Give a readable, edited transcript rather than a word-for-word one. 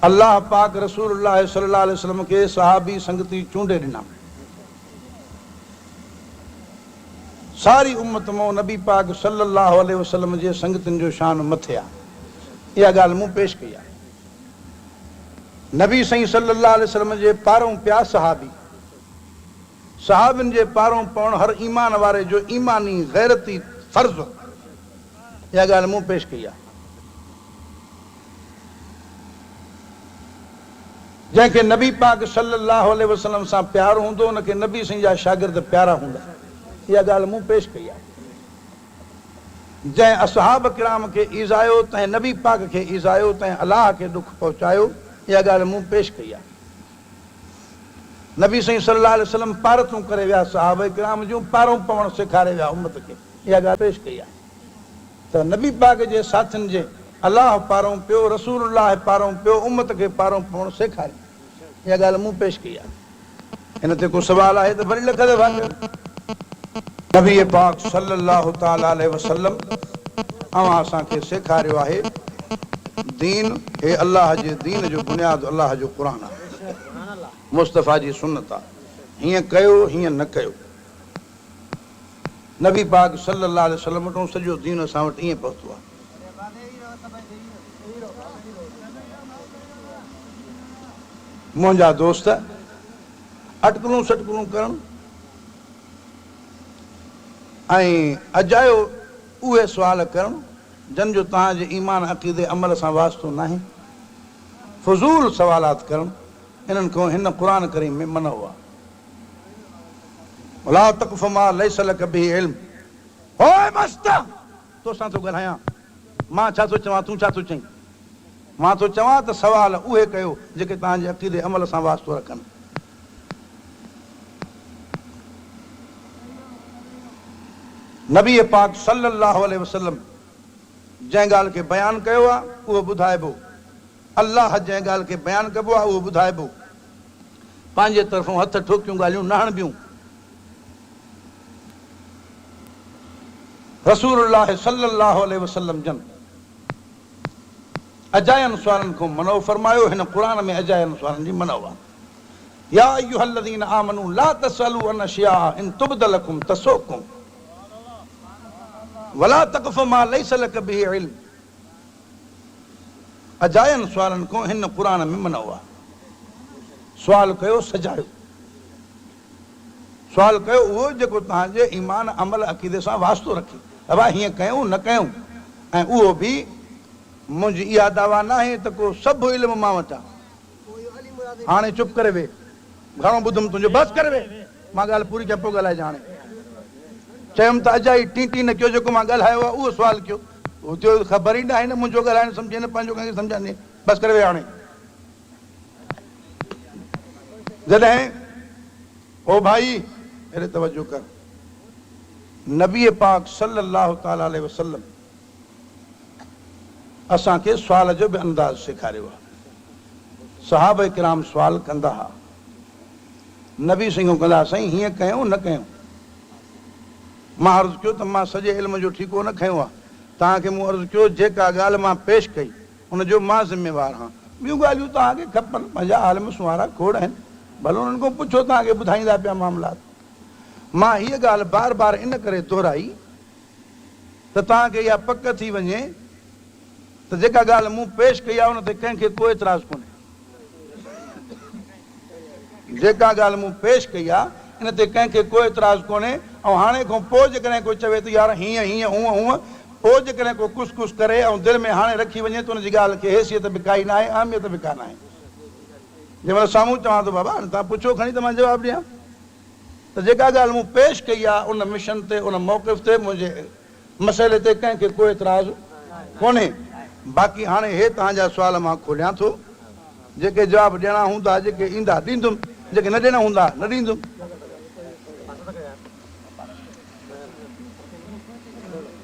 अल्लाह पाक रसूलुल्लाह सल्लल्लाहु अलैहि वसल्लम के सहाबी संगती चूंडे ॾिना। सारी उम्मत मो नबी पाक सल्लल्लाहु अलैहि वसल्लम जे संगतिन जो शान मथे आ। इहा ॻाल्हि मूं पेश कई आहे। नबी साईं सल्लल्लाहु अलैहि वसल्लम जे पारों पिया सहाबी, सहाबिन जे पारों पवण हर ईमान वारे जो ईमानी गैरती फर्ज़। इहा ॻाल्हि मूं पेश कई आहे। जंहिंखे नबी पाक सल्लल्लाहु अलैहि वसल्लम सां प्यार हूंदो उनखे नबी साईं जा शागिर्द प्यारा हूंदा। इहा ॻाल्हि मूं पेश कई आहे। जंहिं असहाब किराम खे ईज़ायो तंहिं नबी पाक खे ईज़ायो तंहिं अलाह खे दुख पहुचायो। इहा ॻाल्हि मूं पेश कई आहे। नबी साईं सल्लल्लाहु अलैहि वसल्लम पारतूं करे विया, सहाबा किराम जूं पारों पवण सेखारे विया उम्मत खे। इहा ॻाल्हि पेश कई आहे त नबी पाक जे साथियुनि जे अलाह पारों पियो, रसूलुल्लाह पारों पियो, उम्मत खे पारों पवण सेखारे। इहा ॻाल्हि मूं पेश कई आहे। हिन ते को सुवाल आहे त भली लख दफ़ा कयो। नबी पाक सल्लल्लाहु ताला अलैहि वसल्लम अवां असांखे सेखारियो आहे दीन, हे अल्लाह जे दीन जो बुनियाद अल्लाह जो क़ुरान आहे, मुस्तफ़ा जी सुन्नत आहे। हीअं कयो, हीअं न कयो। नबी पाक सल्लल्लाहु अलैहि वसल्लम वटि सॼो दीन असां वटि ईअं पहुतो आहे। मुंहिंजा दोस्त अटकलूं सटकलूं करण ऐं अजायो उहे सुवाल करण जन जो तव्हांजे ईमान अक़ीदे अमल सां वास्तो नाहे, फज़ूल सवालात करण, इन्हनि खां हिन क़ुरान करीम में मना हुआ। वला तक़फ़ मा लैस लक बिही इल्म। ओए मस्त, तोसां थो ॻाल्हायां, मां छा थो चवां, तूं छा थो चईं? मां थो चवां त सवाल उहे कयो जेके तव्हांजे अक़ीदे अमल सां वास्तो रखनि। नबी पाक सल्लल्लाहु अलैहि वसल्लम जंहिं ॻाल्हि खे बयानु कयो आहे उहो ॿुधाइबो, अल्लाह जंहिं ॻाल्हि खे बयानु कबो आहे उहो ॿुधाइबो। पंहिंजे तरफ़ां हथ ठोकियूं ॻाल्हियूं न हणबियूं। रसूलुल्लाह सल्लल्लाहु अलैहि वसल्लम जन अजायनि सुवालनि खां मनो फरमायो। हिन क़ुरान में अजायनि सुवालनि जी मनो आहे। या अय्युहल्लज़ीना आमनू ला तसअलू अन अशिया इन तुब्द लकुम तसुकुम वला तक़फ़ मा लैस लक बिही इल्म। अजायनि सुवालनि खां हिन क़ुरान में मनो आहे। सुवाल कयो, सजायो। सुवाल कयो उहो जेको तव्हांजे ईमान अमल अक़ीदे सां वास्तो रखे। अबा हीअं कयूं न कयूं, ऐं उहो बि मुंहिंजी इहा दावा न आहे त को सभु इल्मु मां वटां। हाणे चुप करे वे, घणो ॿुधुमि तुंहिंजो, बसि करे वे, मां ॻाल्हि पूरी कयां पोइ ॻाल्हाइजां। हाणे चयुमि त अजाई टी न कयो, जेको मां ॻाल्हायो आहे उहो सुवाल कयो। उहो ख़बर ई न आहे न, मुंहिंजो ॻाल्हाइण सम्झे न, पंहिंजो कंहिंखे सम्झाईंदे। बसि करे वे। हाणे जॾहिं ओ भाई अहिड़े तवजो कर, नबी पाक सल्लल्लाहु ताला अलैहि वसल्लम असांखे सुवाल जो बि अंदाज़ सेखारियो आहे। सहाबा किराम सुवाल कंदा हुआ, नबी सिंह कंदा, साईं हीअं कयूं न कयूं? मां अर्ज़ु कयो त मां सॼे इल्म जो ठीको न खयो आहे। तव्हांखे मूं अर्ज़ु कयो जेका ॻाल्हि मां पेश कई उनजो मां ज़िम्मेवार आहियां। ॿियूं ॻाल्हियूं तव्हांखे खपनि, पंहिंजा आलिम सुवारा खोड़ आहिनि, भले उन्हनि खां पुछो, तव्हांखे ॿुधाईंदा पिया मामलात। मां हीअ ॻाल्हि बार बार इन करे दोहराई त तव्हांखे इहा पक थी वञे त जेका ॻाल्हि मूं पेश कई आहे उन ते कंहिंखे को एतिराज़ कोन्हे। जेका ॻाल्हि मूं पेश कई आहे इन ते कंहिंखे को एतिराज़ कोन्हे। ऐं हाणे खां पोइ जेकॾहिं कोई चवे त यार हीअं हीअं हूअं हूअं, पोइ जेकॾहिं को कुझु कुझु करे ऐं दिलि में हाणे रखी वञे त उनजी ॻाल्हि खे हैसियत बि काई न आहे, अहमियत बि कान आहे। जंहिंमहिल साम्हूं चवां थो बाबा हाणे तव्हां पुछो खणी त मां जवाबु ॾियां। त जेका ॻाल्हि मूं पेश कई आहे उन मिशन ते, उन मौक़िफ़ ते, मुंहिंजे मसइले ते कंहिंखे को एतिराज़ कोन्हे। बाक़ी हाणे हे तव्हांजा सुवाल मां खोलियां थो, जेके जवाब ॾियणा हूंदा, जेके ईंदा ॾींदुमि, जेके न ॾियणा हूंदा न ॾींदुमि।